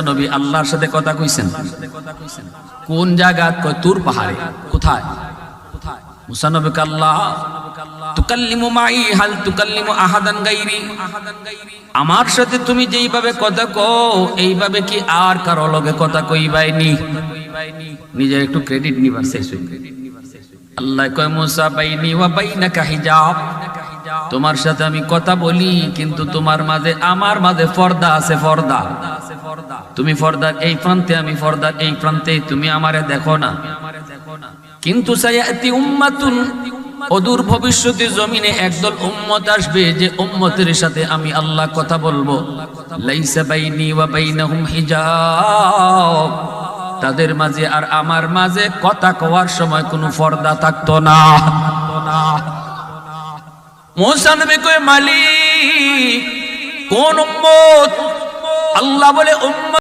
নবী আল্লাহর সাথে কথা কইছেন কোন জায়গা? কয় তুর পাহাড়ে। কোথায়? মুসা নবীকে আল্লাহ তুকাল্লিমু মাই হাল তুকাল্লিমু আহাদান গায়রি, আমার সাথে তুমি যেইভাবে কথা কও এইভাবে কি আর কারো লগে কথা কইবাইনি? নিজের একটু ক্রেডিট নিবার শেষ হই। আল্লাহ কয় মুসা বাইনি ওয়া বাইনাকা হিজাব, তোমার সাথে আমি কথা বলি কিন্তু তোমার মাঝে আমার মাঝে পর্দা আছে। পর্দা, তুমি পর্দার এই প্রান্তে আমি পর্দার এই প্রান্তে, তুমি আমারে দেখো না। কিন্তু সায়াতি উম্মাতুন, অদূর ভবিষ্যতে জমিনে একদল উম্মত আসবে যে উম্মতের সাথে আমি আল্লাহ কথা বলবো। লাইসা বাইনি ওয়া বাইনাহুম হিজাব, তাদের মাঝে আর আমার মাঝে কথা কওয়ার সময় কোনো পর্দা থাকতো না। মুসা নবী কয় মালিক কোন উম্মত? আল্লাহ বলে উম্মত